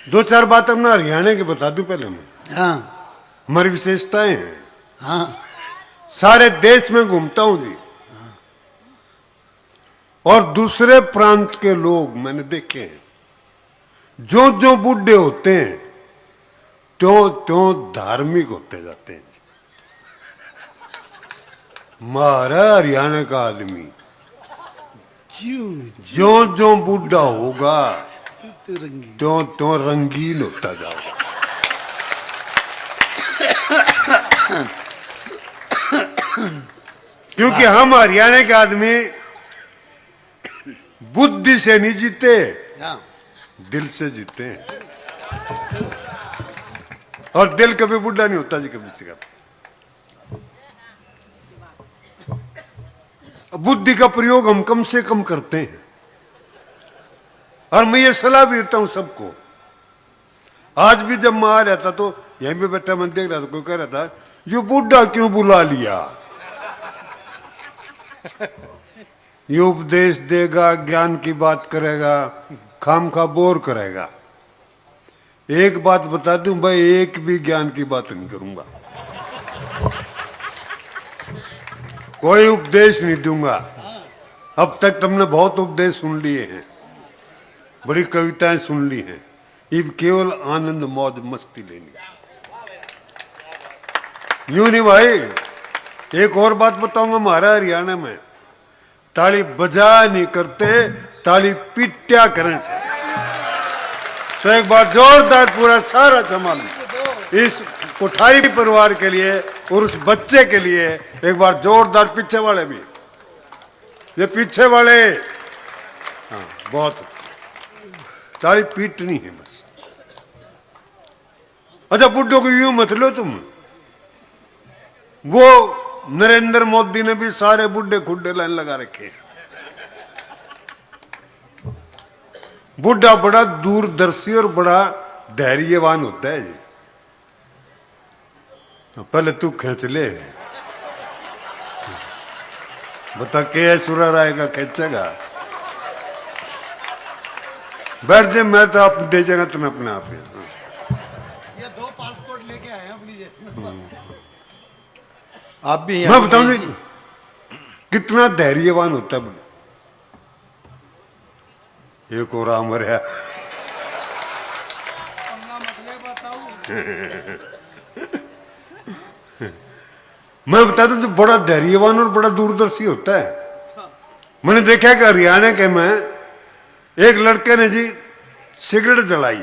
दो चार बात अपना हरियाणा की बता दूं पहले मैं। हाँ हमारी विशेषताएं हैं। हाँ सारे देश में घूमता हूं जी, और दूसरे प्रांत के लोग मैंने देखे हैं, जो जो बूढ़े होते हैं त्यों त्यों धार्मिक होते जाते हैं। हमारा हरियाणा का आदमी जो जो बूढ़ा होगा त्यों त्यों रंगीन होता जाएगा। क्योंकि हम हरियाणा के आदमी बुद्धि से नहीं जीते, दिल से जीते हैं। और दिल कभी बुढ़ा नहीं होता जी, कभी से कभी। बुद्धि का प्रयोग हम कम से कम करते हैं। और मैं ये सलाह भी देता हूं सबको। आज भी जब मैं आ रहा था तो यहीं पे बैठा मैं देख रहा था, कोई कह रहा था ये बुढ़ा क्यों बुला लिया, ये उपदेश देगा, ज्ञान की बात करेगा, खाम खा बोर करेगा। एक बात बता दूं भाई, एक भी ज्ञान की बात नहीं करूंगा, कोई उपदेश नहीं दूंगा। अब तक तुमने बहुत उपदेश सुन लिए हैं, बड़ी कविताएं सुन ली हैं, अब केवल आनंद मौज मस्ती लेनी। यूं नहीं भाई। एक और बात बताऊंगा, हमारा हरियाणा में ताली बजा नहीं करते, ताली पीट्या करें से। तो एक बार जोरदार पूरा सारा संभाल इस कोठारी परिवार के लिए और उस बच्चे के लिए एक बार जोरदार, पीछे वाले भी, ये पीछे वाले, हाँ बहुत ताली पीटनी है बस। अच्छा बुड्ढों को यूं मत लो तुम, वो नरेंद्र मोदी ने भी सारे बुड्ढे खुड्डे लाइन लगा रखे हैं। बुढ़ा बड़ा दूरदर्शी और बड़ा धैर्यवान होता है जी। पहले तू खींच ले, बता के सुरा राय का खींचेगा। बैठ जाए, मैं तो आप दे जाएगा तुम्हें अपने आप ही। ये 2 पासपोर्ट लेके आए हैं अपनी जेब। आप भी मैं बताऊं जी कितना धैर्यवान होता है। एक और आम है मैं बता दूं तो बड़ा धैर्यवान और बड़ा दूरदर्शी होता है। मैंने देखा कि हरियाणा के में एक लड़के ने जी सिगरेट जलाई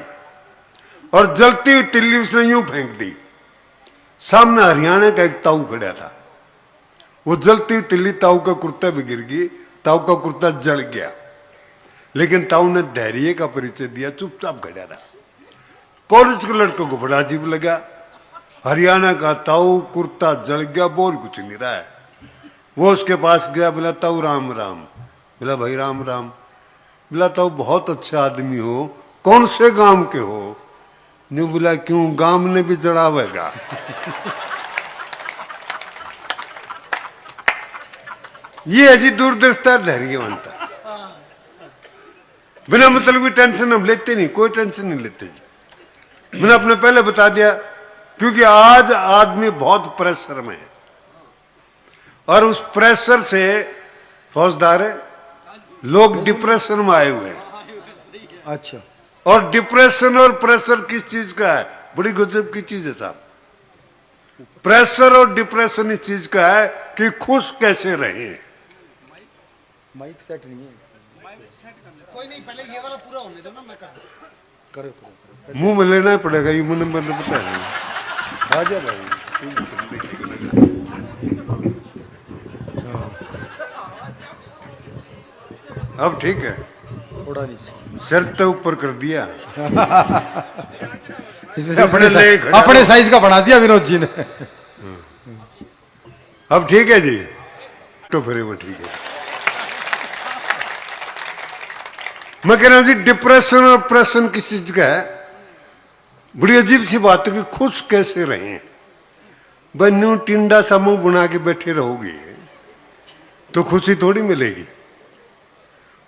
और जलती हुई तिल्ली उसने यूं फेंक दी। सामने हरियाणा का एक ताऊ खड़ा था, वो जलती हुई तिल्ली ताऊ का कुर्ता भी गिर गई, ताऊ का कुर्ता जल गया, लेकिन ताऊ ने धैर्य का परिचय दिया, चुपचाप खड़ा रहा। कॉलेज के लड़कों को बड़ा अजीब लगा, हरियाणा का ताऊ कुर्ता जल गया, बोल कुछ नहीं रहा है। वो उसके पास गया, बोला ताऊ राम राम। बोला भाई राम राम। बोला ताऊ बहुत अच्छे आदमी हो, कौन से गांव के हो? नहीं। बोला क्यों, गांव ने भी जड़ावेगा। ये अजी दूरदर्शिता धैर्यवंता। बिना मतलब की टेंशन हम लेते नहीं, कोई टेंशन नहीं लेते जी। मैंने अपने पहले बता दिया, क्योंकि आज आदमी बहुत प्रेशर में है और उस प्रेशर से फौजदार है, लोग डिप्रेशन में आए हुए हैं। अच्छा, और डिप्रेशन और प्रेशर किस चीज का है? बड़ी गजब की चीज है साहब। प्रेशर और डिप्रेशन इस चीज का है कि खुश कैसे रहे। माइक सेट नहीं है। कोई नहीं, पहले ये वाला पूरा होने दो ना, मैं करो मुंह में लेना ही पड़ेगा, ये मैंने बता रहा। आ जा भाई, अब ठीक है, थोड़ा नहीं, सर तो ऊपर कर दिया। इसने अपने साइज का बना दिया विनोद जी ने। अब ठीक है जी, तो फिर वो ठीक है। मैं कह रहा हूं जी डिप्रेशन और प्रेशन किस चीज का है? बड़ी अजीब सी बात है कि खुश कैसे रहे। भाई न्यू टिंडा सा मुंह बना के बैठे रहोगे तो खुशी थोड़ी मिलेगी।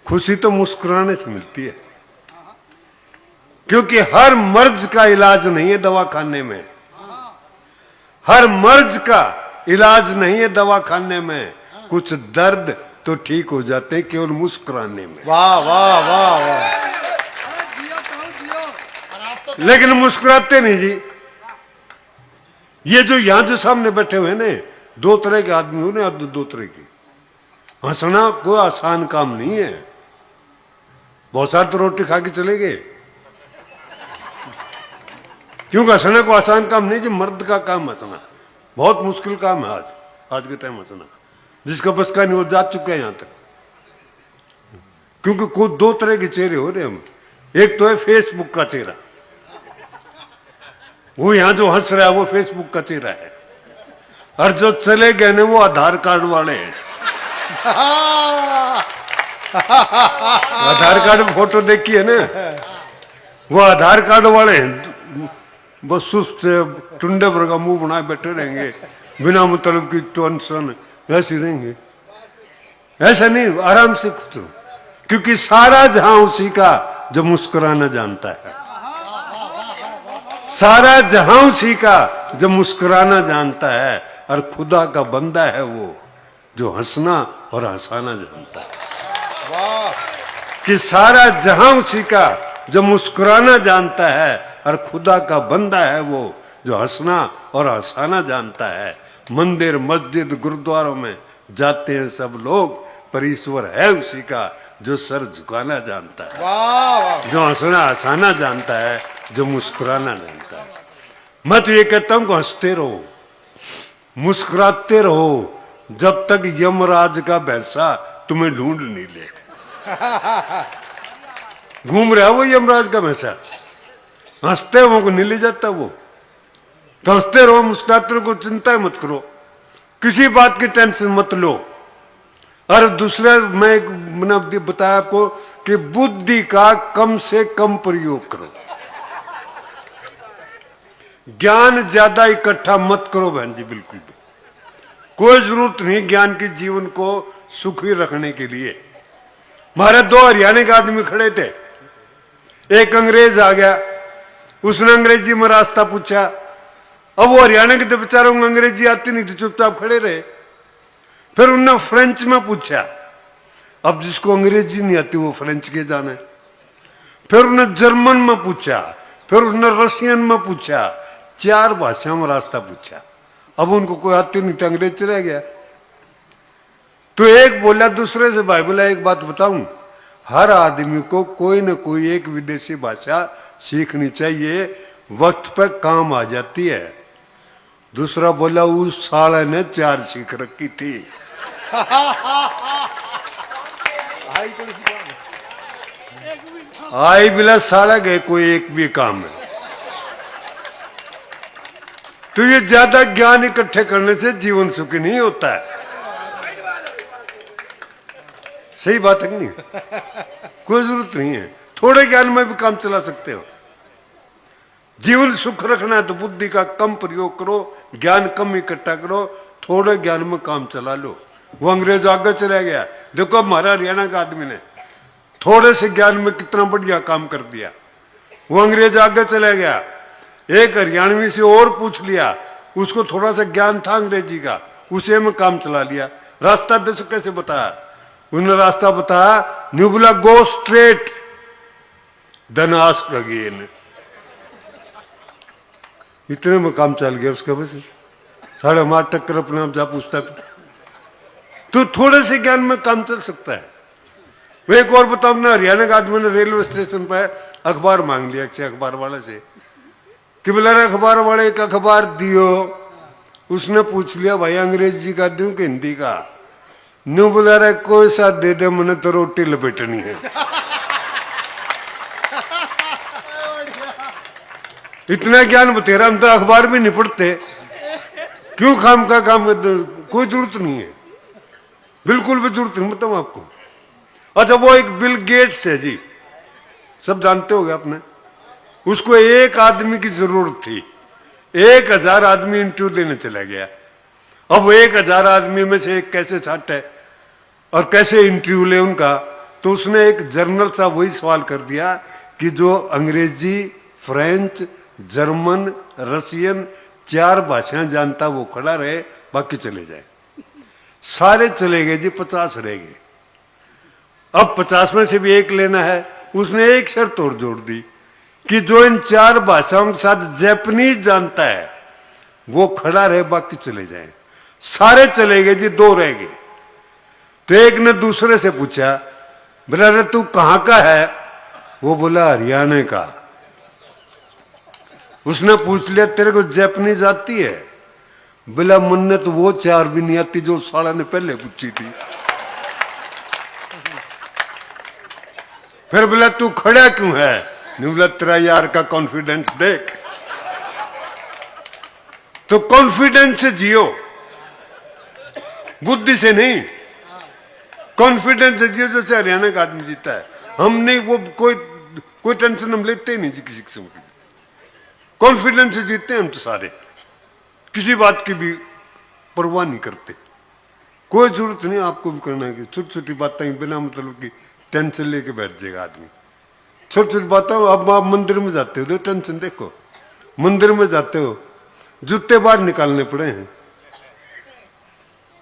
खुशी तो मुस्कुराने से मिलती है। क्योंकि हर मर्ज का इलाज नहीं है दवाखाने में, हर मर्ज का इलाज नहीं है दवाखाने में। कुछ दर्द तो ठीक हो जाते हैं केवल मुस्कुराने में। वाह वाह वाह वाह। और आप तो लेकिन मुस्कुराते नहीं जी। ये जो यहां जो सामने बैठे हुए ना, दो तरह के आदमी हो ना, दो तरह के। हंसना कोई आसान काम नहीं है। बहुत सारे तो रोटी खा के चले गए, क्योंकि हंसना को आसान काम नहीं जी। मर्द का काम हंसना बहुत मुश्किल काम है। आज के टाइम हंसना जिसका बस का नहीं वो जा चुका है यहां तक। क्योंकि कोई दो तरह के चेहरे हो रहे हम। एक तो है फेसबुक का चेहरा, वो यहां जो हंस रहा है वो फेसबुक का चेहरा है, और जो चले गए ना वो आधार कार्ड वाले हैं। आधार कार्ड में फोटो देखी है ना, वो आधार कार्ड वाले हैं। बस सुस्त टुंडे भर का मुंह बनाए बैठे रहेंगे, बिना मतलब की टेंशन, ऐसे रहेंगे। ऐसा नहीं, आराम से खुश रहो, क्योंकि सारा जहां उसी का जो मुस्कुराना जानता है। सारा जहां उसी का जो मुस्कुराना जानता है, और खुदा का बंदा है वो जो हंसना और हंसाना जानता है। कि सारा जहां उसी का जो मुस्कुराना जानता है, और खुदा का बंदा है वो जो हंसना और हंसाना जानता है। मंदिर मस्जिद गुरुद्वारों में जाते हैं सब लोग, पर ईश्वर है उसी का जो सर झुकाना जानता है, जो हंसना हंसाना जानता है, जो मुस्कुराना जानता है। मैं तो ये कहता हूं कि हंसते रहो, मुस्कुराते रहो, जब तक यमराज का भैंसा तुम्हें ढूंढ नहीं ले। घूम रहा है वो यमराज का भैंसा, हंसते हो को नहीं ले जाता वो। तो हंसते रहो, मुस्कुराते रहो, चिंता मत करो, किसी बात की टेंशन मत लो। और दूसरा मैंने बताया आपको कि बुद्धि का कम से कम प्रयोग करो, ज्ञान ज्यादा इकट्ठा मत करो बहन जी, बिल्कुल भी कोई जरूरत नहीं ज्ञान की जीवन को सुखी रखने के लिए। हमारे दो हरियाणा के आदमी खड़े थे, एक अंग्रेज आ गया, उसने अंग्रेजी में रास्ता पूछा। अब वो हरियाणा के तो बेचारों को अंग्रेजी आती नहीं थी, चुपचाप खड़े रहे। फिर उन्होंने फ्रेंच में पूछा, अब जिसको अंग्रेजी नहीं आती वो फ्रेंच के जाने। फिर उन्होंने जर्मन में पूछा, फिर उसने रशियन में पूछा, 4 भाषा में रास्ता पूछा। अब उनको कोई आती नहीं थी, अंग्रेज चला गया। तो एक बोला दूसरे से, भाई बोला एक बात बताऊं, हर आदमी को कोई न कोई एक विदेशी भाषा सीखनी चाहिए, वक्त पर काम आ जाती है। दूसरा बोला उस साले ने 4 सीख रखी थी। आई बिला साला गए कोई एक भी काम है। तो ये ज्यादा ज्ञान इकट्ठे करने से जीवन सुखी नहीं होता है। सही बात है कि नहीं? कोई जरूरत नहीं है, थोड़े ज्ञान में भी काम चला सकते हो। जीवन सुख रखना है तो बुद्धि का कम प्रयोग करो, ज्ञान कम इकट्ठा करो, थोड़े ज्ञान में काम चला लो। वो अंग्रेज आगे चला गया, देखो हमारा हरियाणा का आदमी ने थोड़े से ज्ञान में कितना बढ़िया काम कर दिया। वो अंग्रेज आगे चला गया, एक हरियाणवी से और पूछ लिया, उसको थोड़ा सा ज्ञान था अंग्रेजी का, उसे में काम चला लिया। रास्ता दस कैसे बताया? उन्होंने रास्ता बताया, न्यूबला go straight then ask again. इतने में काम चल गया उसका। बस 8.5 टक्कर अपने आप जा पूछता तो थोड़े से ज्ञान में काम चल सकता है। वो एक और बताऊं ना, हरियाणा का आदमी ने रेलवे स्टेशन पर अखबार मांग लिया अच्छे अखबार वाले से कि बोला अखबार वाले एक अखबार दियो। उसने पूछ लिया भाई अंग्रेजी का दूं कि हिंदी का? न्यू बोला रहा कोई सा दे दे, मैंने तो रोटी लपेटनी है। इतना ज्ञान बतेरा, हम तो अखबार भी नहीं पढ़ते, क्यों खाम का काम करते? कोई जरूरत नहीं है, बिल्कुल भी जरूरत नहीं। बताऊं आपको। अच्छा वो एक बिल गेट्स है जी, सब जानते होगे आपने। उसको एक आदमी की जरूरत थी, 1000 आदमी इंटरव्यू देने चला गया। अब वो 1000 आदमी में से एक कैसे छाटे और कैसे इंटरव्यू ले उनका? तो उसने एक जर्नल सा वही सवाल कर दिया कि जो अंग्रेजी, फ्रेंच, जर्मन, रशियन 4 भाषाएं जानता वो खड़ा रहे, बाकी चले जाए। सारे चले गए जी, 50 रह गए। अब 50 में से भी एक लेना है। उसने एक शर्त और जोड़ दी कि जो इन 4 भाषाओं के साथ जापानीज जानता है वो खड़ा रहे, बाकी चले जाए। सारे चले गए जी, 2 रह गए। तो एक ने दूसरे से पूछा, बोला अरे तू कहां का है? वो बोला हरियाणा का। उसने पूछ लिया तेरे को जापानीज आती है? बोला मुन्ने तो वो 4 भी नहीं आती जो साला ने पहले पूछी थी। फिर बोला तू खड़ा क्यों है? नहीं बोला तेरा यार का कॉन्फिडेंस देख। तो कॉन्फिडेंस से जियो, बुद्धि से नहीं। कॉन्फिडेंस से जियो जैसे हरियाणा का आदमी जीता है। हम नहीं, वो कोई टेंशन हम लेते ही नहीं जी किसी किस्म की। कॉन्फिडेंस से जीतते हैं हम तो सारे, किसी बात की भी परवाह नहीं करते। कोई जरूरत नहीं आपको भी करना है कि छोटी छोटी बातें बिना मतलब की टेंशन लेके बैठ जाएगा आदमी। छोटी छोटी बातें, अब आप मंदिर में जाते हो तो टेंशन देखो। मंदिर में जाते हो, जूते बाहर निकालने पड़े हैं।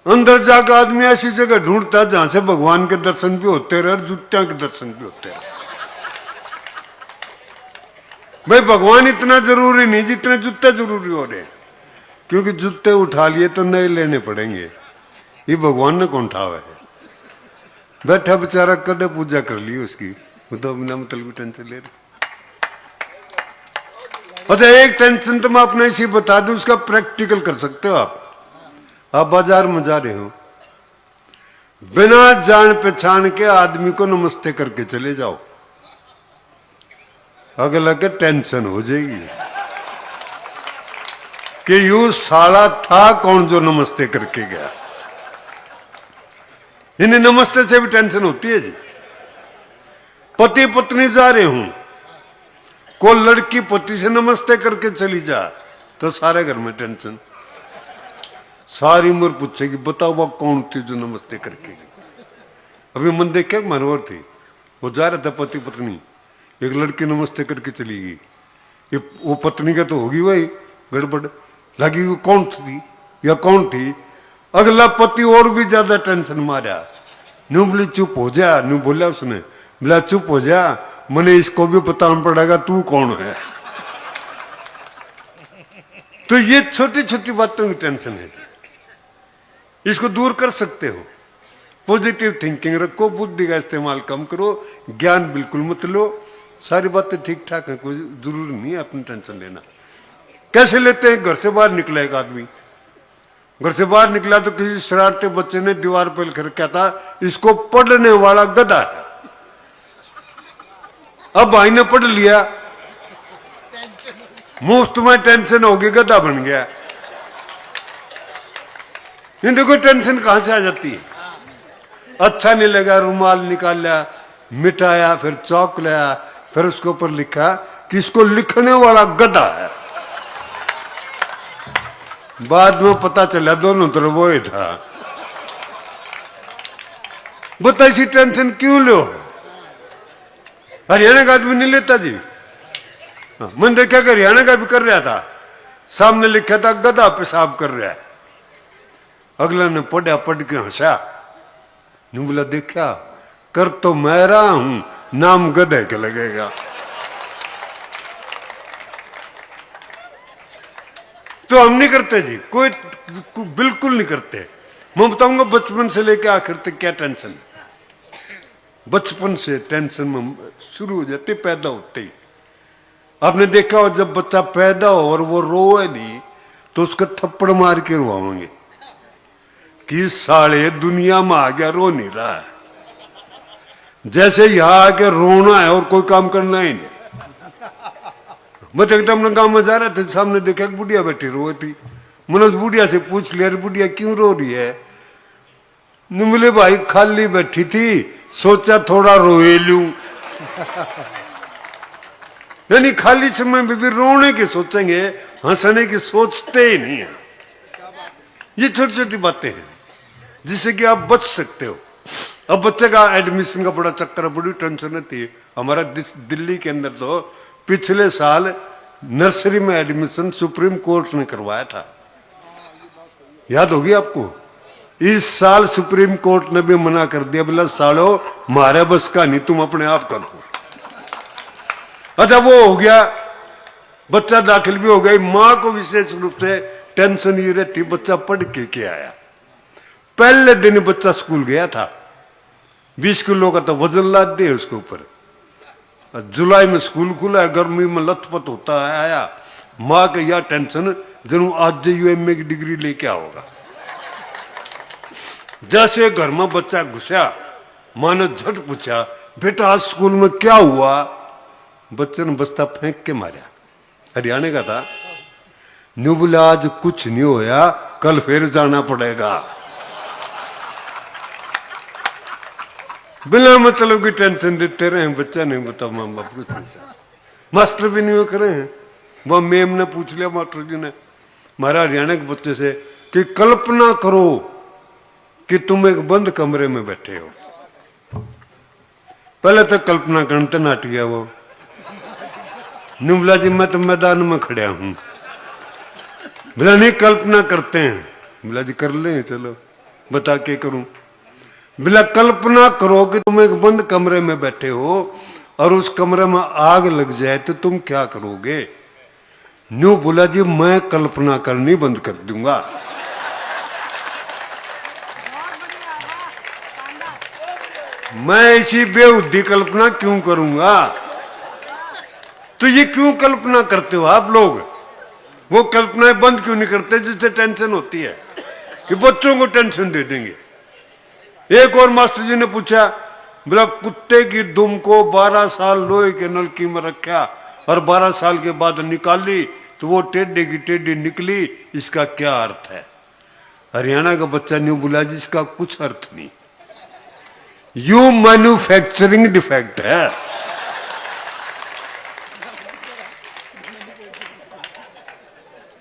अंदर जाकर आदमी ऐसी जगह ढूंढता है जहां से भगवान के दर्शन भी होते रहे और जूतियां के दर्शन भी होते रहे। भाई भगवान इतना जरूरी नहीं जितने जूते जरूरी हो रहे, क्योंकि जूते उठा लिए तो नए लेने पड़ेंगे। ये भगवान ने कौन उठावा है? बैठा बेचारा कदे पूजा कर ली उसकी, वो तो बिना मतलब की टेंशन ले रहे। अच्छा एक टेंशन तो मैं अपने इसी बता दूं, उसका प्रैक्टिकल कर सकते हो आप बाजार में जा रहे हो, बिना जान पहचान के आदमी को नमस्ते करके चले जाओ, अगला के टेंशन हो जाएगी कि यू साला था कौन जो नमस्ते करके गया। इन्हें नमस्ते से भी टेंशन होती है जी। पति पत्नी जा रहे हूं, को लड़की पति से नमस्ते करके चली जा तो सारे घर में टेंशन। सारी उम्र पूछेगी बताओ वो कौन थी जो नमस्ते करके गई। अभी मन देख के मनोहर थी, वो जा रहा था पति पत्नी, एक लड़की नमस्ते करके चली गई। ये वो पत्नी का तो होगी भाई गड़बड़, लगी वो कौन थी या कौन थी। अगला पति और भी ज्यादा टेंशन मारा, न्यू बोली चुप हो जा, न्यू बोला उसने, बोला चुप हो जा, मैंने इसको भी बताना पड़ेगा तू कौन है। तो ये छोटी छोटी बातों की टेंशन है, इसको दूर कर सकते हो। पॉजिटिव थिंकिंग रखो, बुद्धि का इस्तेमाल कम करो, ज्ञान बिल्कुल मत लो, सारी बातें ठीक ठाक है, कोई जरूरी नहीं है अपनी टेंशन लेना। कैसे लेते हैं? घर से बाहर निकला एक आदमी, घर से बाहर निकला तो किसी शरारते बच्चे ने दीवार पर लिख रखा था इसको पढ़ने वाला गधा है। अब भाई ने पढ़ लिया, मुफ्त में टेंशन होगी, गधा बन गया। ये देखो टेंशन कहां से आ जाती है। अच्छा नहीं लगा, रुमाल निकाला, मिटाया, फिर चौक लाया, फिर उसके ऊपर लिखा कि इसको लिखने वाला गधा है। बाद में पता चला दोनों तरफ वो ही था। बता इसी टेंशन क्यों लो? हरियाणा का आदमी नहीं लेता जी। मैंने देखा कि हरियाणा का भी कर रहा था, सामने लिखा था गधा पेशाब कर रहा है। अगला ने पढ़ा, पढ़ के हंसा, नहीं बोला देखा कर तो मैं रहा हूं, नाम गधे के लगेगा। तो हम नहीं करते जी, कोई बिल्कुल नहीं करते। मैं बताऊंगा बचपन से लेकर आखिर तक क्या टेंशन। बचपन से टेंशन में शुरू हो जाती पैदा होते ही। आपने देखा हो जब बच्चा पैदा हो और वो रोए नहीं तो उसका थप्पड़ मार के रोवाएंगे कि साले दुनिया में आ गया, रो नहीं रहा है। जैसे यहां आके रोना है और कोई काम करना ही नहीं। मैं तो एकदम गांव में जा रहा था, सामने देखा एक बुढ़िया बैठी रो थी। मैंने उस बुढ़िया से पूछ लिया बुढ़िया क्यों रो रही है? नहीं बोले भाई खाली बैठी थी, सोचा थोड़ा रोए लूं। यानी खाली समय में भी रोने की सोचेंगे, हंसने की सोचते ही नहीं है। ये छोटी छोटी बातें हैं जिससे कि आप बच सकते हो। अब बच्चे का एडमिशन का बड़ा चक्कर, बड़ी टेंशन रहती है। हमारा दिल्ली के अंदर तो पिछले साल नर्सरी में एडमिशन सुप्रीम कोर्ट ने करवाया था, याद होगी आपको। इस साल सुप्रीम कोर्ट ने भी मना कर दिया, बोला सालो मारे बस का नहीं, तुम अपने आप करो। अच्छा वो हो गया, बच्चा दाखिल भी हो गई। मां को विशेष रूप से टेंशन ये रहती बच्चा पढ़ के आया। पहले दिन बच्चा स्कूल गया था, 20 किलो का तो वजन लाद दे उसके ऊपर। जुलाई में स्कूल खुला है, गर्मी में लथपथ होता है आया। माँ के यह टेंशन जरूर आज UMA की डिग्री लेके आओगा। जैसे घर में बच्चा घुसा, माँ ने झट पूछा बेटा आज स्कूल में क्या हुआ। बच्चे ने बस्ता फेंक के मारा, हरियाणा का था। न्यू बोला आज कुछ नहीं होया, कल फिर जाना पड़ेगा। बिना मतलब की टेंशन देते रहे, बच्चा नहीं बता माँ बाप कुछ नहीं। मास्टर भी नहीं करे हैं। वह मैम ने पूछ लिया मास्टर जी ने महाराज हरियाणा के बच्चे से कि कल्पना करो कि तुम एक बंद कमरे में बैठे हो। पहले तो कल्पना करते नाटिया वो नुबला जी मैं तो मैदान में खड़ा हूं। बोला नहीं कल्पना करते हैं। बोला जी कर ले, चलो बता के करूं। बोला कल्पना करो कि तुम एक बंद कमरे में बैठे हो और उस कमरे में आग लग जाए तो तुम क्या करोगे। न्यू बोला जी मैं कल्पना करनी बंद कर दूंगा। मैं ऐसी बेहुदी कल्पना क्यों करूंगा। तो ये क्यों कल्पना करते हो आप लोग। वो कल्पनाएं बंद क्यों नहीं करते जिससे टेंशन होती है कि बच्चों को टेंशन दे देंगे। एक और मास्टर जी ने पूछा, बोला कुत्ते की दुम को 12 साल लोहे के नलकी में रखा और 12 साल के बाद निकाली तो वो टेढ़े की टेढ़ी निकली, इसका क्या अर्थ है। हरियाणा का बच्चा न्यू बोला जी इसका कुछ अर्थ नहीं, यू मैन्युफैक्चरिंग डिफेक्ट है।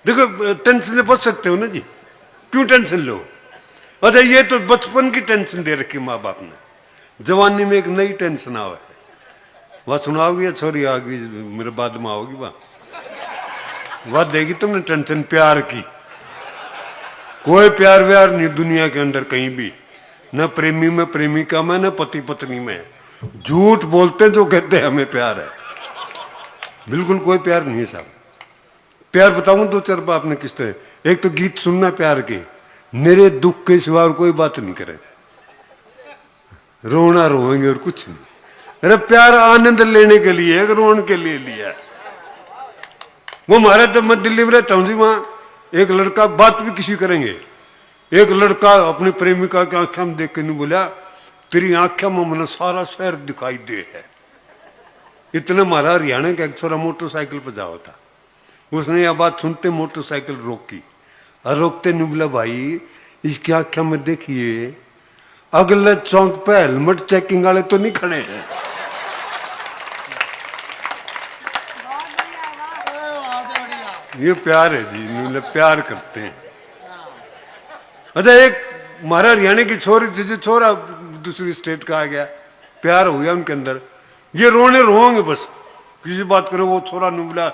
देखो टेंशन से बच सकते हो ना जी, क्यों टेंशन लो। अच्छा ये तो बचपन की टेंशन दे रखी माँ बाप ने, जवानी में एक नई टेंशन आवे वह सुनाओगी छोरी आ गई मेरे बाद में आओगी वह देगी तुमने टेंशन प्यार की। कोई प्यार व्यार नहीं दुनिया के अंदर कहीं भी, न प्रेमी में प्रेमिका में न पति पत्नी में। झूठ बोलते जो कहते हैं हमें प्यार है, बिल्कुल कोई प्यार नहीं है साहब। प्यार बताऊं दो चार बात आपने किस तरह। एक तो गीत सुनना प्यार के, मेरे दुख के सिवा और कोई बात नहीं करे, रोना रोएंगे और कुछ नहीं। अरे प्यार आनंद लेने के लिए, रोने के लिए लिया। वो हमारा जब मैं दिल्ली में रहता हूं जी, वहां एक लड़का बात भी किसी करेंगे, एक लड़का अपनी प्रेमिका की आंखें में देख के नहीं बोला तेरी आंखें में मैंने सारा शहर दिखाई दे है। इतना हमारा हरियाणा का एक छोरा मोटरसाइकिल पर जाओ था, उसने यह बात सुनते मोटरसाइकिल रोकी और रोकते नहीं बोला भाई इसकी आंखें में देखिए अगले चौक पे हेलमेट चेकिंग वाले तो नहीं खड़े हैं। ये प्यार है जी, प्यार करते हैं। अच्छा एक हमारा हरियाणा की छोरी थी, छोरा दूसरी स्टेट का आ गया, प्यार हो गया उनके अंदर, ये रोने रोएंगे बस किसी बात करो। वो छोरा ने बोला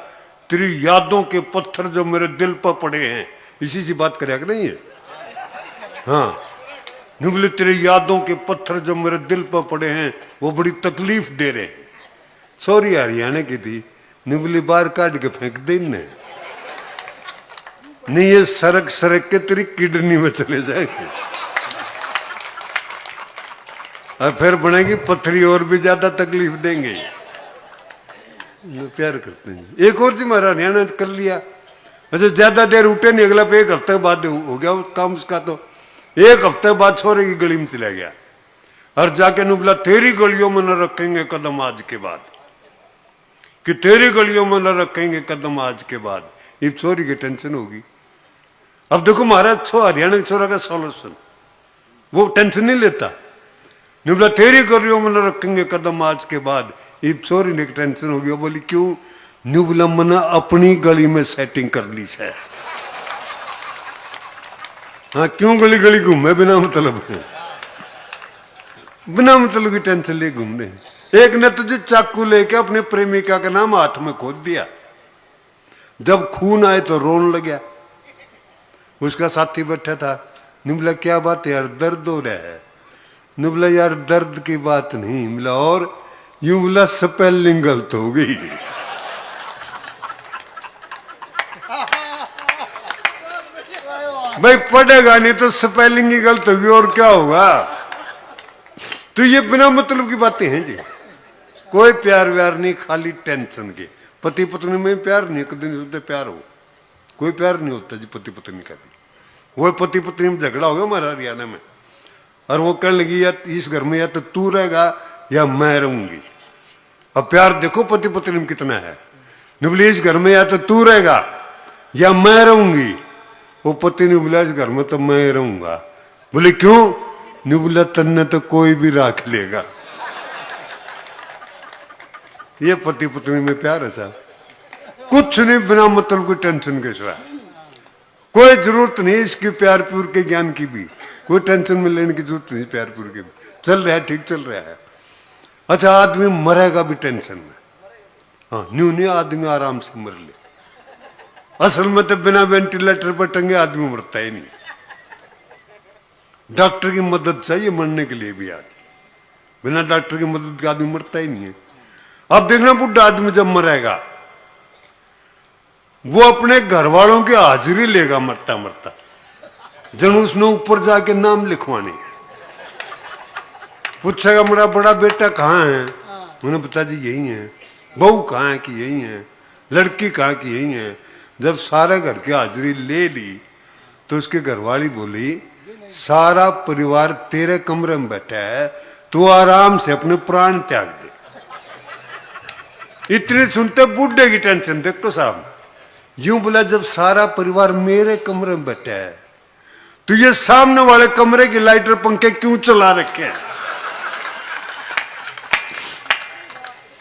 तेरी यादों के पत्थर जो मेरे दिल पर पड़े हैं, इसी से बात करेगा कि नहीं है। हाँ बोले तेरे यादों के पत्थर जो मेरे दिल पर पड़े हैं वो बड़ी तकलीफ दे रहे हैं। सॉरी हरियाणा की थी, निबली बाहर काट के फेंक दे इनने, नहीं ये सरक सरक के तेरी किडनी में चले जाएंगे और फिर बनेगी पत्थरी और भी ज्यादा तकलीफ देंगे। प्यार करते हैं। एक और जी हमारा हरियाणा कर लिया। अच्छा ज्यादा देर उठे नहीं, अगला पे एक हफ्ते बाद हो गया काम उसका। तो एक हफ्ते बाद छोरे की गली में चला गया और जाके नुबला तेरी गलियों में न रखेंगे कदम आज के बाद, कि तेरी गलियों में न रखेंगे कदम आज के बाद। ये छोरी की टेंशन होगी। अब देखो महाराज हरियाणा के छोरा का सॉल्यूशन, वो टेंशन नहीं लेता। नुबला तेरी गलियों में न रखेंगे कदम आज के बाद। ये छोरी ने टेंशन होगी। बोली क्यों। नुबला मना अपनी गली में सेटिंग कर ली है। हाँ क्यों गली गली घूमे बिना मतलब है। बिना मतलब की टेंशन ले घूम रहे। एक ने तुझे चाकू लेके अपने प्रेमिका का नाम हाथ में खोद दिया, जब खून आए तो रोन लग गया। उसका साथी बैठा था, निबला क्या बात है यार, दर्द हो रहा है। निबला यार दर्द की बात नहीं मिला, और यूं बोला स्पेलिंग गलत हो गई। भाई पढ़ेगा नहीं तो स्पेलिंग ही गलत होगी और क्या होगा। तो ये बिना मतलब की बातें हैं जी। कोई प्यार व्यार नहीं, खाली टेंशन के। पति पत्नी में प्यार नहीं, कभी नहीं होता प्यार हो, कोई प्यार नहीं होता जी पति पत्नी का भी। वो पति पत्नी में झगड़ा हो गया हमारा हरियाणा में, और वो कहने लगी या इस घर में या तो तू रहेगा या मैं रहूंगी। अब प्यार देखो पति पत्नी में कितना है। बोले इस घर में या तो तू रहेगा या मैं रहूंगी। वो पति ने बोला इस घर में तो मैं रहूंगा। बोले क्यों? नहीं बोला तन्ने तो कोई भी राख लेगा। ये पति पत्नी में प्यार है साहब, कुछ नहीं, बिना मतलब कोई टेंशन के सिवा। कोई जरूरत नहीं इसकी प्यार प्यूर के ज्ञान की भी, कोई टेंशन में लेने की जरूरत नहीं प्यार प्यूर की भी। चल रहा है, ठीक चल रहा है। अच्छा आदमी मरेगा भी टेंशन में, हाँ न्यू नहीं आदमी आराम से मर ले। असल में तो बिना वेंटिलेटर पर टंगे आदमी मरता ही नहीं, डॉक्टर की मदद चाहिए मरने के लिए भी। आदमी बिना डॉक्टर की मदद के आदमी मरता ही नहीं है। अब देखना बुढ़ा आदमी जब मरेगा वो अपने घर वालों की हाजिरी लेगा मरता मरता, जन उसने ऊपर जाके नाम लिखवाने। पूछेगा मेरा बड़ा बेटा कहाँ है, उन्हें बता जी यही है। बहू कहाँ है कि यही है। लड़की कहाँ की यही है। जब सारे घर की हाजिरी ले ली तो उसके घरवाली बोली सारा परिवार तेरे कमरे में बैठा है, तू आराम से अपने प्राण त्याग दे। इतनी सुनते बूढ़े की टेंशन देखो साहब। यूं बोला जब सारा परिवार मेरे कमरे में बैठा है तो ये सामने वाले कमरे की लाइटर पंखे क्यों चला रखे हैं।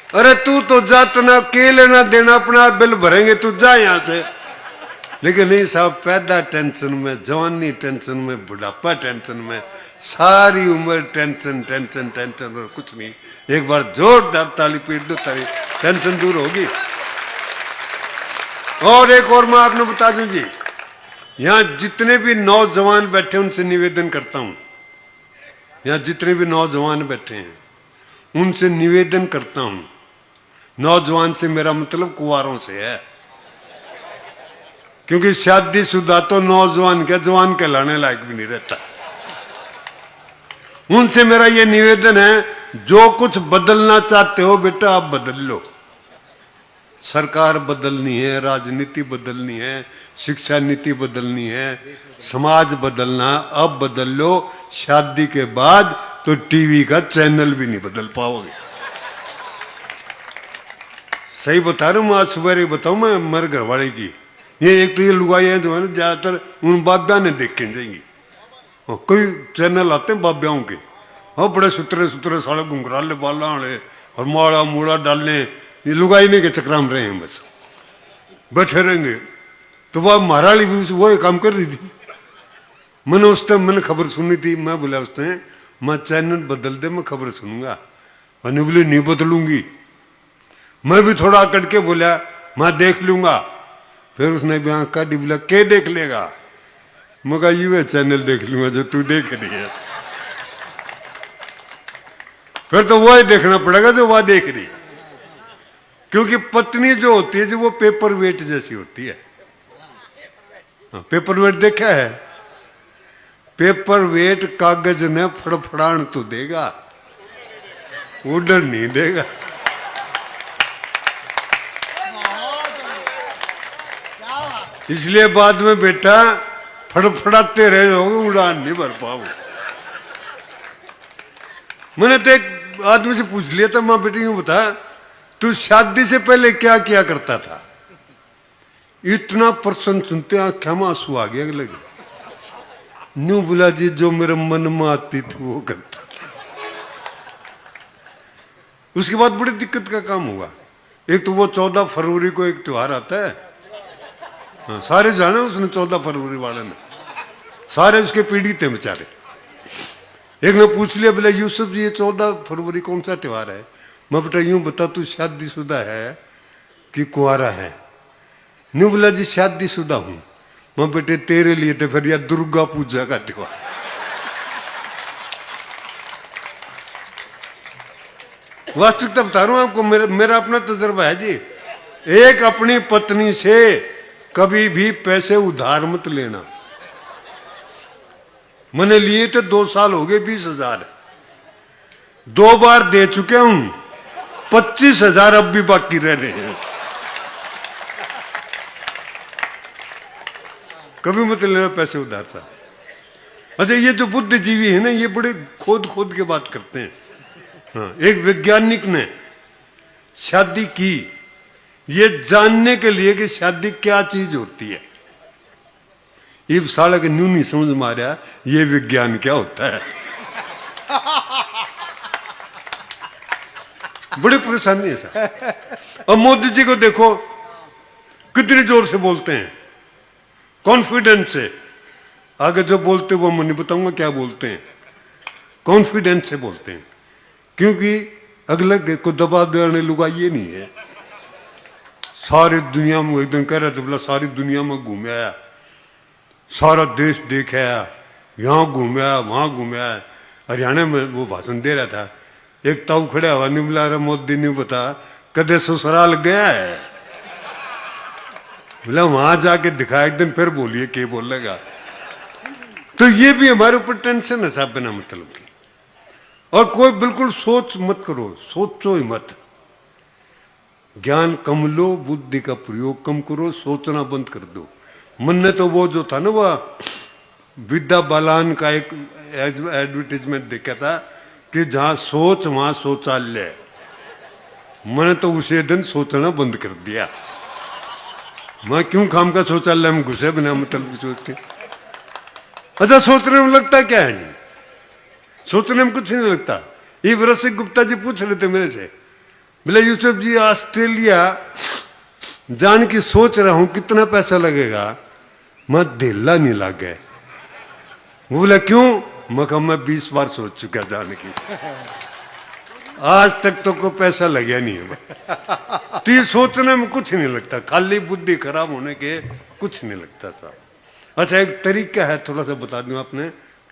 अरे तू तो जा, तो ना के लेना देना अपना बिल भरेंगे, तू जा यहां से। लेकिन नहीं साहब, पैदा टेंशन में, जवानी टेंशन में, बुढ़ापा टेंशन में, सारी उम्र टेंशन टेंशन टेंशन और कुछ नहीं। एक बार जोरदार ताली पीट दो, ताली टेंशन दूर होगी। और एक और मैं आपने बता दूं जी, यहां जितने भी नौजवान बैठे उनसे निवेदन करता हूं, यहां जितने भी नौजवान बैठे हैं उनसे निवेदन करता हूं। नौजवान से मेरा मतलब कुंवारों से है, क्योंकि शादीशुदा तो नौजवान के जवान कहलाने लायक भी नहीं रहता। उनसे मेरा ये निवेदन है, जो कुछ बदलना चाहते हो बेटा आप बदल लो। सरकार बदलनी है, राजनीति बदलनी है, शिक्षा नीति बदलनी है, समाज बदलना, अब बदल लो। शादी के बाद तो टीवी का चैनल भी नहीं बदल पाओगे। सही बता रहा हूं मैं, आज सुबह बताऊं मैं मेरे घर वाले की। ये एक तो ये लुगाइयां जो है ना ज्यादातर उन बाब्या ने देख के जाएंगी। कोई चैनल आते हैं बाब्याओं के, हाँ बड़े सुतरे सुतरे साले घुंघराले बाला वाले और माड़ा मूड़ा डालने, ये लुगाई नहीं के चक्रा में रहे हैं, बस बैठे रहेंगे। तो वह महाराली भी वो काम कर रही थी। मैंने उस टाइम मैंने खबर सुनी थी, मैं बोला उस टाइम मैं चैनल बदल दे, मैं खबर सुनूंगा। और नहीं बोले नहीं बदलूंगी। मैं भी थोड़ा अकड़ के बोला मैं देख लूंगा। फिर उसने भी आंख काटी, बोला के देख लेगा। मैं कहा ये चैनल देख लूंगा जो तू देख रही है। फिर तो वह देखना पड़ेगा जो वह देख रही, क्योंकि पत्नी जो होती है जो वो पेपर वेट जैसी होती है। पेपर वेट देखा है? पेपर वेट कागज ने फड़फड़ान तो देगा, उड़न नहीं देगा। इसलिए बाद में बेटा फड़फड़ाते रहे होगे, उड़ान नहीं भर पाओगे। मैंने तो एक आदमी से पूछ लिया था, मां बेटी यूं बता तू शादी से पहले क्या किया करता था? इतना प्रश्न सुनते आंखें में आंसू आ गया लगे। न्यू बोला जी जो मेरे मन में आती थी वो करता था। उसके बाद बड़ी दिक्कत का काम हुआ। एक तो वो 14 फरवरी को एक त्योहार आता है, हाँ, सारे जाने उसने 14 फरवरी वाले ने, सारे उसके पीड़ित थे बेचारे। एक ने पूछ लिया, बोले यूसुफ जी ये 14 फरवरी कौन सा त्योहार है? मैं बेटा यूं बता, तू शादीशुदा है कि कुंवारा है? न्यू बोला जी शादीशुदा हूं। मैं बेटे तेरे लिए तो फिर यह दुर्गा पूजा का त्योहार। वास्तविकता बता रहा हूं आपको, मेरा अपना तजर्बा है जी। एक अपनी पत्नी से कभी भी पैसे उधार मत लेना। मैंने लिए तो 2 साल हो गए, 20,000 2 बार दे चुके हूं, 25,000 अब भी बाकी रह रहे हैं। कभी मत लेना पैसे उधार सा। अच्छा, ये जो बुद्धिजीवी है ना, ये बड़े खोद खोद के बात करते हैं। हाँ, एक वैज्ञानिक ने शादी की ये जानने के लिए कि शादी क्या चीज होती है। ये साला के न्यू नहीं समझ में आ रहा ये विज्ञान क्या होता है। बड़ी परेशानी है सर। अब मोदी जी को देखो कितनी जोर से बोलते हैं, कॉन्फिडेंस से। आगे जो बोलते वो मैं नहीं बताऊंगा क्या बोलते हैं, कॉन्फिडेंस से बोलते हैं, क्योंकि अगले को दबा देने लुगा ये नहीं है। सारी दुनिया में, एक दिन कह रहा था, बोला सारी दुनिया में घूमे आया, सारा देश देख आया, यहाँ घूमे आया, वहां घूमे आया। हरियाणा में वो भाषण दे रहा था, एक ताऊ खड़ा हुआ, नहीं बुला रहा मोदी, नहीं बता कदे ससुराल गया है? बोला वहां जाके दिखा एक दिन, फिर बोलिए क्या बोलेगा। तो ये भी हमारे ऊपर टेंशन है साहब, बिना मतलब की। और कोई बिल्कुल सोच मत करो, सोचो ही मत। ज्ञान कम लो, बुद्धि का प्रयोग कम करो, सोचना बंद कर दो। मन ने तो वो जो था ना, वह विद्या बालान का एक एडवर्टाइजमेंट देखा था कि जहां सोच वहां शौचालय। मैंने तो उसे दिन सोचना बंद कर दिया। मैं क्यों काम का शौचालय में घुसे बिना मतलब की सोच के। अच्छा, सोचने में लगता क्या है जी? सोचने में कुछ नहीं लगता। ये रसिक गुप्ता जी पूछ रहे थे मेरे से, बोले यूसुफ जी ऑस्ट्रेलिया जान की सोच रहा हूं, कितना पैसा लगेगा? मैं ढेला नहीं लग गए। वो बोला क्यों? मैं कहा मैं 20 बार सोच चुका जाने की, आज तक तो कोई पैसा लगा नहीं है। तो ये सोचने में कुछ नहीं लगता, खाली बुद्धि खराब होने के कुछ नहीं लगता था। अच्छा, एक तरीका है, थोड़ा सा बता दूं आपने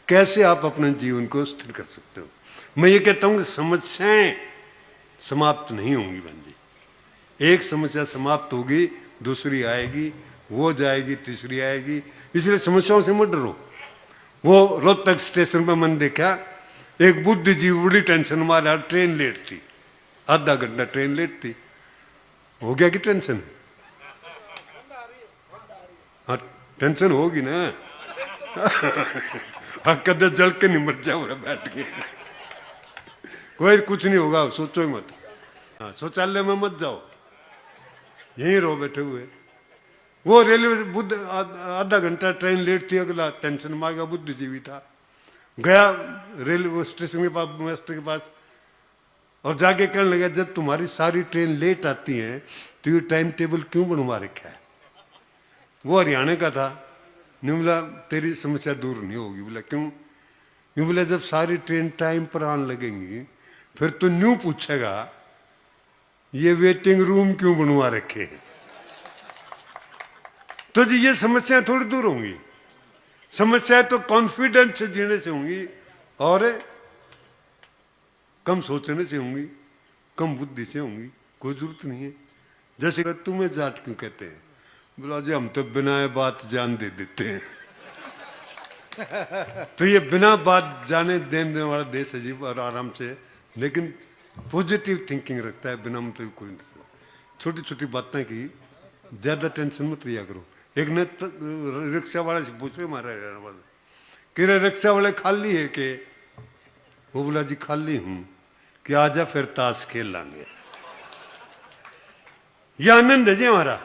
कैसे आप अपने जीवन को स्थिर कर सकते हो। मैं ये कहता हूं कि समस्याएं समाप्त नहीं होंगी बहन जी। एक समस्या समाप्त होगी, दूसरी आएगी, वो जाएगी, तीसरी आएगी। इसलिए समस्याओं से मत डरो। वो रोहतक स्टेशन पर मैंने देखा, एक बुद्धिजीवी बड़ी टेंशन मारा, ट्रेन लेट थी, आधा घंटा ट्रेन लेट थी। हो गया कि टेंशन? हाँ, टेंशन होगी ना। कदे जल के नहीं मर जाओ बैठ के। कोई कुछ नहीं होगा, सोचो ही मत। हाँ, शौचालय में मत जाओ, यहीं रहो बैठे हुए। वो रेलवे बुद्ध आधा घंटा ट्रेन लेट थी, अगला टेंशन में आ गया, बुद्धिजीवी था, गया रेलवे स्टेशन के पास, मास्टर के पास, और जाके कहने लगा जब तुम्हारी सारी ट्रेन लेट आती है तो ये टाइम टेबल क्यों बनवा रखा है? वो हरियाणा का था। नहीं बोला तेरी समस्या दूर नहीं होगी। बोला क्यों? यूं बोला जब सारी ट्रेन टाइम पर आने लगेंगी फिर तो न्यू पूछेगा ये वेटिंग रूम क्यों बनवा रखे। तो जी ये समस्याएं थोड़ी दूर होंगी। समस्याएं तो कॉन्फिडेंस से जीने से होंगी और कम सोचने से होंगी, कम बुद्धि से होंगी। कोई जरूरत नहीं है। जैसे तुम्हें जाट क्यों कहते हैं? बोला जी हम तो बिना बात जान दे देते हैं। तो ये बिना बात जाने देने वाला देश अजीब और आराम से, लेकिन पॉजिटिव थिंकिंग रखता है, बिना मतलब कोई नहीं। छोटी छोटी बातें की ज्यादा टेंशन मत लिया करो। एक ने रिक्शा वाले से पूछे मारा कि रिक्शा वाले खाली है के? वो बोला जी खाली हूं। कि आजा फिर ताश खेल लांगे। ये आनंद है जी हमारा,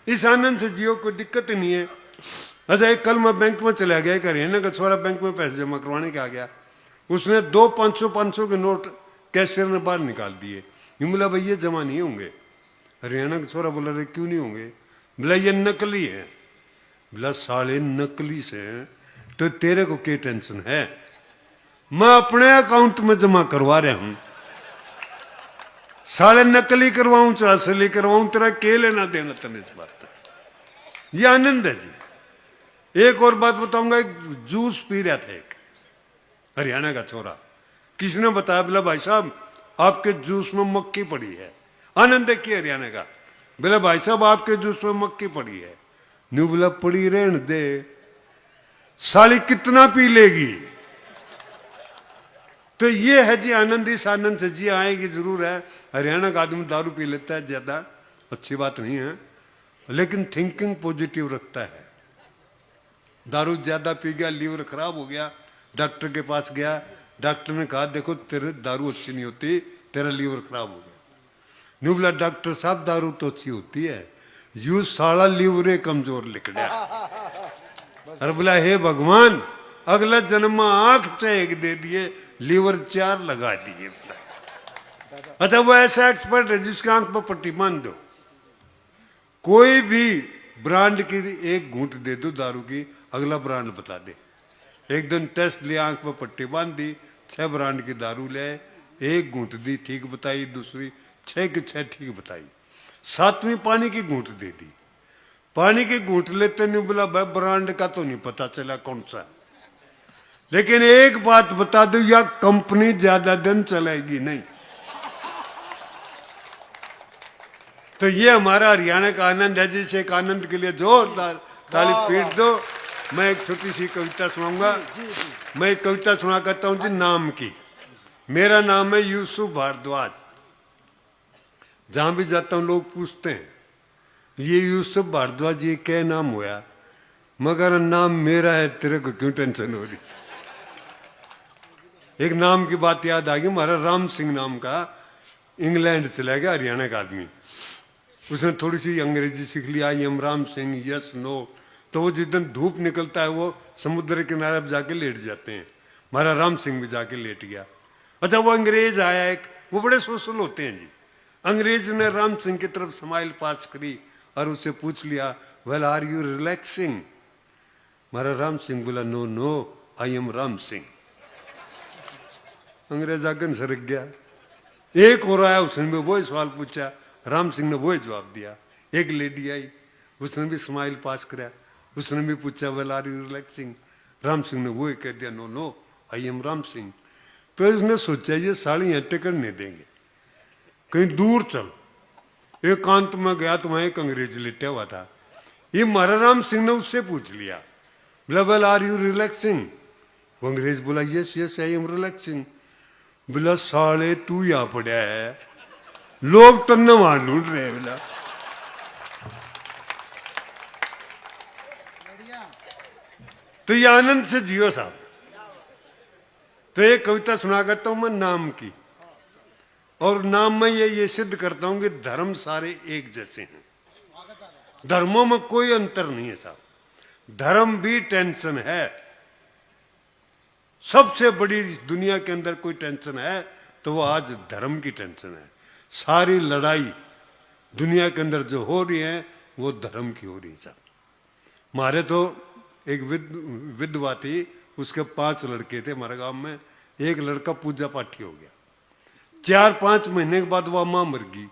इस आनंद से जियो, कोई दिक्कत ही नहीं है। अच्छा एक कल मैं बैंक में चला गया, एक हरियाणा का छोरा बैंक में पैसे जमा करवाने के आ गया। उसने 2 500 के नोट कैशियर ने बाहर निकाल दिए। यूं बोला भाई ये जमा नहीं होंगे। हरियाणा का छोरा बोला रे क्यों नहीं होंगे? बोला ये नकली है। बोला साले नकली से तो तेरे को क्या टेंशन है? मैं अपने अकाउंट में जमा करवा रहा हूं, साले नकली करवाऊं चाहे असली करवाऊं, तेरा के लेना देना तेने इस बात का। ये आनंद है जी। एक और बात बताऊंगा, एक जूस पी रहा था एक हरियाणा का छोरा, किसने बताया, बोला भाई साहब आपके जूस में मक्खी पड़ी है। आनंद है कि हरियाणा का, बोला भाई साहब आपके जूस में मक्खी पड़ी है। न्यू बोला पड़ी रहने दे, साली कितना पी लेगी। तो ये है जी आनंद, इस आनंद से जी आएगी जरूर है। हरियाणा का आदमी दारू पी लेता है ज्यादा, अच्छी बात नहीं है, लेकिन थिंकिंग पॉजिटिव रखता है। दारू ज्यादा पी गया, लीवर खराब हो गया, डॉक्टर के पास गया, डॉक्टर ने कहा देखो तेरे दारू अच्छी नहीं होती, तेरा लीवर खराब हो गया। न्यू बोला डॉक्टर साहब दारू तो अच्छी होती है, यू साला लीवरे कमजोर लिख दिया। अरे बोला हे भगवान अगला जन्म में आंख चेक दे दिए, लीवर 4 लगा दिए। अच्छा वो ऐसा एक्सपर्ट है जिसके आंख पर पट्टी बांध दो, कोई भी ब्रांड की एक घूंट दे दो दारू की, अगला ब्रांड बता दे। एक दिन टेस्ट लिया, आंख पर पट्टी बांध दी, 6 ब्रांड की दारू ले, एक घूंट दी ठीक बताई, दूसरी 6 की 6 ठीक बताई, 7वीं पानी की घूंट दे दी। पानी की घूंट लेते नहीं, बोला भाई ब्रांड का तो नहीं पता चला कौन सा, लेकिन एक बात बता दो या कंपनी ज्यादा दिन चलेगी नहीं। तो ये हमारा हरियाणा का आनंद है, जिसे एक आनंद के लिए जोरदार ताली पीट दो। मैं एक छोटी सी कविता सुनाऊंगा। मैं एक कविता सुना करता हूं जी नाम की। मेरा नाम है यूसुफ भारद्वाज। जहां भी जाता हूं लोग पूछते हैं ये यूसुफ भारद्वाज ये क्या नाम हुआ, मगर नाम मेरा है, तेरे को क्यों टेंशन हो रही। एक नाम की बात याद आ गई, हमारा राम सिंह नाम का इंग्लैंड चला गया हरियाणा का आदमी, उसने थोड़ी सी अंग्रेजी सीख लिया, I am Ram Singh yes no, तो वो जिस दिन धूप निकलता है वो समुद्र के किनारे पर जाके लेट जाते हैं। हमारा राम सिंह भी जाके लेट गया। अच्छा वो अंग्रेज आया एक, वो बड़े सोशल होते हैं जी। अंग्रेज ने राम सिंह की तरफ स्माइल पास करी और उससे पूछ लिया वेल आर यू रिलैक्सिंग। हमारा राम सिंह बोला no no I am Ram Singh. अंग्रेज आगे सरक गया। एक और आया, उसने भी वही सवाल पूछा, राम सिंह ने वही जवाब दिया। एक लेडी आई, उसने भी स्माइल पास कराया, उसने भी पूछा well are you relaxing. Ram Singh ने वही कह दिया no no I am Ram Singh. तो उसने सोचा ये साड़ी यहाँ टिकट नहीं देंगे, कहीं दूर चल। एकांत में गया तो वहां एक अंग्रेज लेटा हुआ था। ये हमारा राम सिंह ने उससे पूछ लिया बोला वेल आर यू रिलैक्सिंग। वो अंग्रेज बोला yes yes I am relaxing. बोला साले तू यहाँ पड़ा है, लोग तन्ने वहां ढूंढ रहे हैं। बोला तो ये आनंद से जियो साहब। तो एक कविता सुना करता हूं मैं नाम की, और नाम में ये सिद्ध करता हूं कि धर्म सारे एक जैसे हैं, धर्मों में कोई अंतर नहीं है साहब। धर्म भी टेंशन है, सबसे बड़ी दुनिया के अंदर कोई टेंशन है तो वो आज धर्म की टेंशन है। सारी लड़ाई दुनिया के अंदर जो हो रही है वो धर्म की हो रही है साहब। हमारे तो एक विधवा थी, उसके 5 लड़के थे हमारे गांव में, एक लड़का पूजा पाठी हो गया। 4-5 महीने के बाद वो मां मर गई।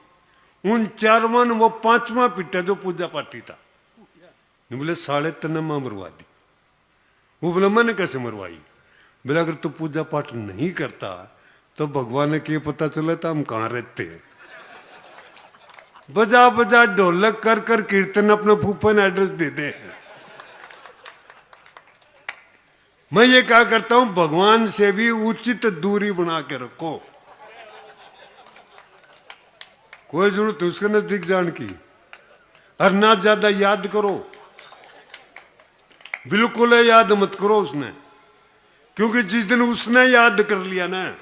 उन 4वां ने वो 5वां पिटा जो पूजा पाठी था। बोले साढ़े 3 मां मरवा दी। वो बोले मैंने कैसे मरवाई। बोले अगर तू पूजा पाठ नहीं करता तो भगवान ने क्या पता चला था हम कहां रहते हैं। बजा बजा ढोलक कर कर कीर्तन अपने फूफा ने एड्रेस दे दे। मैं ये क्या करता हूं, भगवान से भी उचित दूरी बना के रखो। कोई जरूरत है उसके नजदीक जान की, और ना ज्यादा याद करो, बिल्कुल याद मत करो उसने, क्योंकि जिस दिन उसने याद कर लिया ना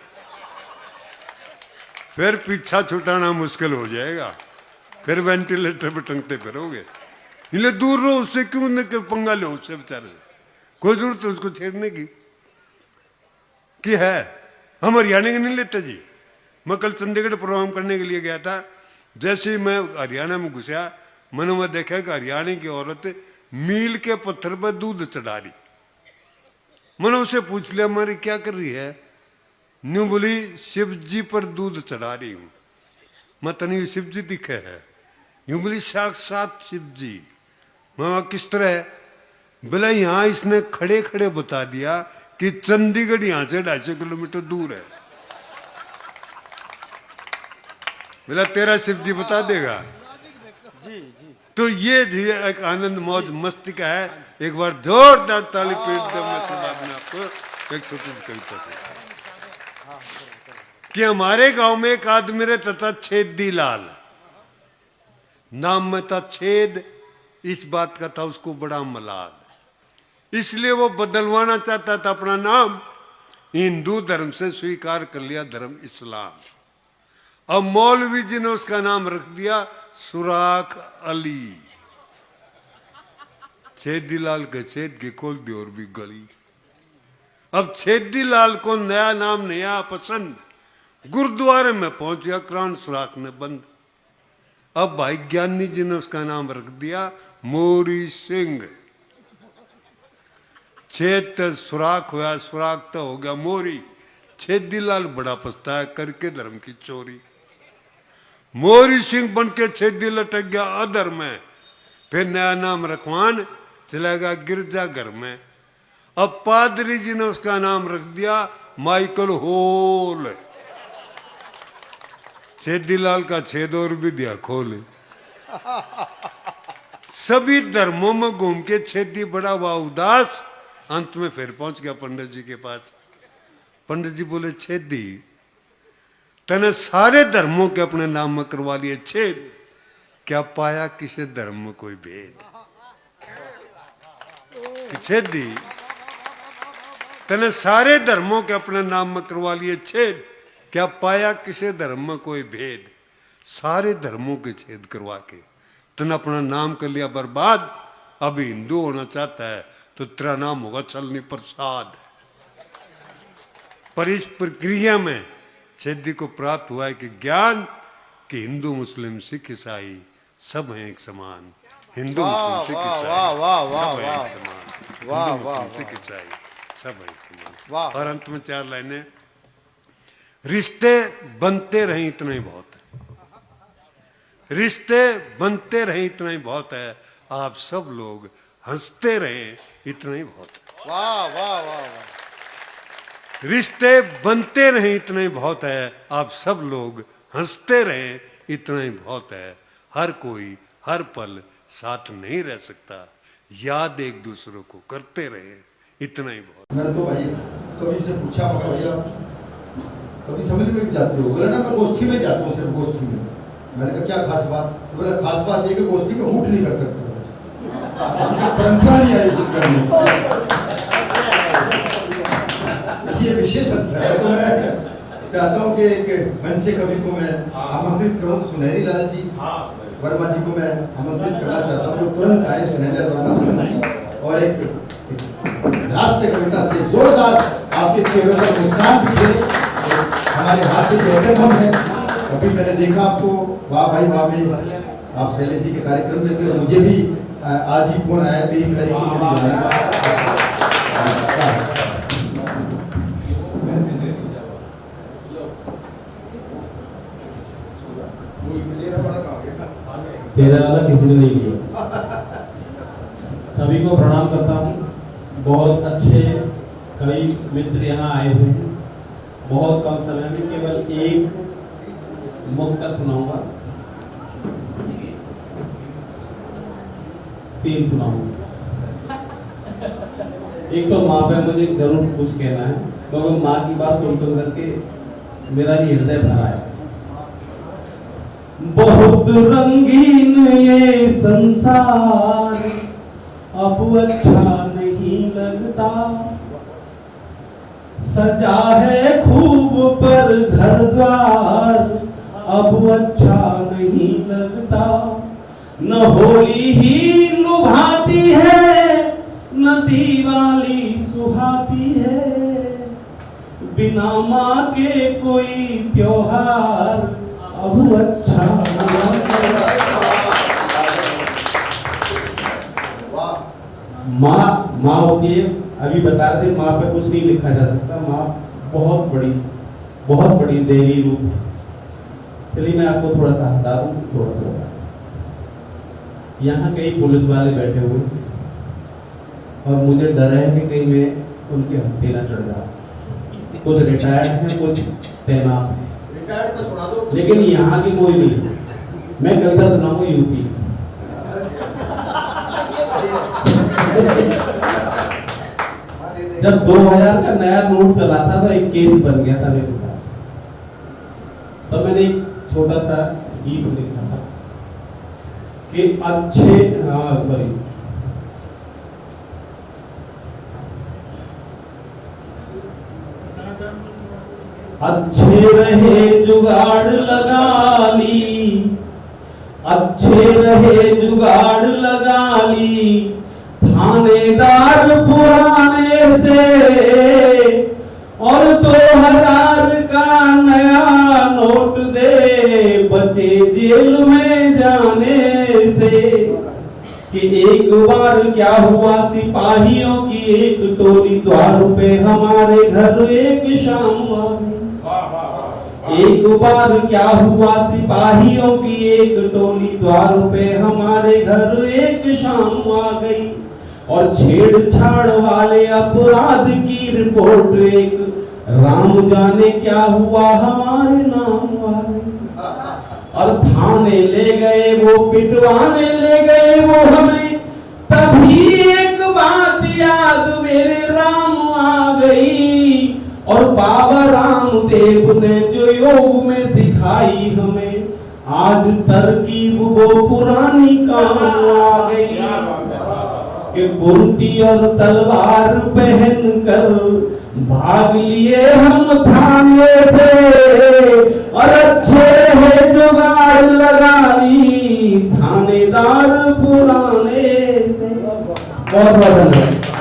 फिर पीछा छुटाना मुश्किल हो जाएगा, फिर वेंटिलेटर पे टंगते फिरोगे। इसलिए दूर रहो उससे, क्यों न पंगा लो उससे बेचारे। कोई जरूरत है उसको छेड़ने की है। हम हरियाणा के नहीं लेते जी। मैं कल चंडीगढ़ प्रोग्राम करने के लिए गया था, जैसे ही मैं हरियाणा में घुसा मैंने वह देखा कि हरियाणा की औरत मील के पत्थर पर दूध चढ़ा रही। मैंने उसे पूछ लिया हमारी क्या कर रही है। न्यू बोली शिव जी पर दूध चढ़ा रही हूं। मत नहीं शिव जी दिखे है, यूं बोली साक्षात शिव जी। मैं किस तरह? बोला यहां इसने खड़े खड़े बता दिया कि चंडीगढ़ यहां से 250 किलोमीटर दूर है। बोला तेरा शिव जी बता देगा। जी जी। तो ये जी एक आनंद मौज मस्ती का है। एक बार जोरदार ताली पीट दो। मैं से बाद में आपको एक छोटी सी कविता से कि हमारे गांव में एक आदमी रहता था छेदी लाल, नाम में था छेद, इस बात का था उसको बड़ा मलाल, इसलिए वो बदलवाना चाहता था अपना नाम, हिंदू धर्म से स्वीकार कर लिया धर्म इस्लाम। अब मौलवी जी ने उसका नाम रख दिया सुराख अली। छेदी लाल के छेद के खोल दी और भी गली। अब छेदी लाल को नया नाम नया पसंद, गुरुद्वारे में पहुंच गया कुरान सुराख ने बंद। अब भाई ज्ञानी जी ने उसका नाम रख दिया मोरी सिंह। छेद तो सुराख हुआ, सुराख तो हो गया मोरी। छेदी लाल बड़ा पछताया करके धर्म की चोरी। मोरी सिंह बन के छेदी लटक गया अधर में, फिर नया नाम रखवान चलेगा गिरजा घर में। अब पादरी जी ने उसका नाम रख दिया माइकल होल। छेदी लाल का छेद और भी दिया खोल। सभी धर्मों में घूम के छेदी बड़ा हुआ उदास, अंत में फिर पहुंच गया पंडित जी के पास। पंडित जी बोले छेदी तने सारे धर्मों के अपने नाम में करवा लिए छेद, क्या पाया किसी धर्म में कोई भेद? कि छेदी तने सारे धर्मों के अपने नाम में करवा लिए छेद, क्या पाया किसी धर्म में कोई भेद? सारे धर्मों के छेद करवा के तने अपना नाम कर लिया बर्बाद। अब हिंदू होना चाहता है तो तेरा नाम होगा चलनी प्रसाद। पर इस प्रक्रिया में छेदी को प्राप्त हुआ है कि ज्ञान कि हिंदू मुस्लिम सिख ईसाई सब हैं एक समान। हिंदू मुस्लिम सिख ईसाई सब हैं एक समान। हिंदू मुस्लिम सिख ईसाई सब हैं एक समान। और अंत में 4 लाइनें, रिश्ते बनते रहे इतना ही बहुत है। रिश्ते बनते रहे इतना ही बहुत है। आप सब लोग हंसते रहे इतना ही बहुत है। वाह वाह वाह वाह। रिश्ते बनते रहे इतना ही बहुत है। आप सब लोग हंसते रहे इतना ही बहुत है। हर कोई हर पल साथ नहीं रह सकता, याद एक दूसरे को करते रहे इतना ही बहुत। मैंने तो भाई कभी से पूछा, मगर भैया कभी समझ में जाते हो? बोला ना मैं गोष्ठी में जाता हूँ, सिर्फ गोष्ठी में। मैंने कहा क्या खास बात? तो बोला खास बात ये कि गोष्ठी में ऊँट नहीं कर सकता, परंपरा नहीं आई ऊँट करने। ये विशेष अंतर है। तो मैं चाहता हूँ कि एक मंच से कवि को मैं आमंत्रित करूँ। सुनहरी लाल जी वर्मा जी को मैं आमंत्रित करना चाहता हूँ, वो तुरंत आए। सुनहरी लाल वर्मा जी और एक राष्ट्र कविता से जोरदार आपके चेहरों पर मुस्कान भी थे। हमारे हाथ से बेहतर हम है। अभी मैंने देखा आपको वाह भाई वाह में आप शैलेश जी के कार्यक्रम में थे, और मुझे भी आज ही फोन आया 23 तारीख को मुझे जाने का। तेरा वाला किसी ने नहीं किया। सभी को प्रणाम करता हूँ। बहुत अच्छे कवि मित्र यहाँ आए हुए हैं। बहुत कम समय में केवल एक मुक्तक सुनाऊंगा, 3 सुनाऊंगा। एक तो माँ पे मुझे जरूर कुछ कहना है, क्योंकि माँ की बात सुन सुन करके मेरा भी हृदय भरा है। बहुत रंगीन ये संसार अब अच्छा नहीं लगता, सजा है खूब पर घर द्वार अब अच्छा नहीं लगता। न होली ही लुभाती है, न दिवाली सुहाती है, बिना माँ के कोई त्योहार अब अच्छा माँ होती है। अभी बता रहे थे माँ पे कुछ नहीं लिखा जा सकता, माँ बहुत बड़ी बहुत बड़ी देवी रूप है। चलिए मैं आपको थोड़ा सा हंसा दूं, थोड़ा सा। यहाँ कई पुलिस वाले बैठे हुए हैं और मुझे डर है कि कहीं मैं उनके हत्थे ना चढ़ जाऊं। कुछ रिटायर्ड हैं, कुछ तैनात हैं, रिटायर्ड को सुना दो। लेकिन यहाँ की कोई नहीं। मैं कविता सुनाऊंगा यूपी। जब 2000 का नया नोट चला था तो एक केस बन गया था मेरे साथ। तो मैंने एक छोटा सा गीत लिखा था कि अच्छे रहे जुगाड़ लगा ली, अच्छे रहे जुगाड़ लगा ली, थानेदार पुराने से, और 2000 का नया नोट दे, बचे जेल में जाने से। कि एक बार क्या हुआ, सिपाहियों की एक टोली द्वार पे हमारे घर एक शाम आ गई। एक बार क्या हुआ, सिपाहियों की एक टोली द्वार पे हमारे घर एक शाम आ गई, और छेड़छाड़ वाले अपराध की रिपोर्ट एक, राम जाने क्या हुआ हमारे नाम आ गई। और थाने ले गए वो, पिटवाने ले गए वो हमें, तभी एक बात याद मेरे राम आ गई। और बाबा रामदेव ने जो योग में सिखाई हमें, आज तरकीब वो पुरानी काम आ गई। कि कुर्ती और सलवार पहन कर भाग लिए हम थाने से, और अच्छे है जुगाड़ लगा ली, थानेदार पुराने से। बहुत बहुत धन्यवाद।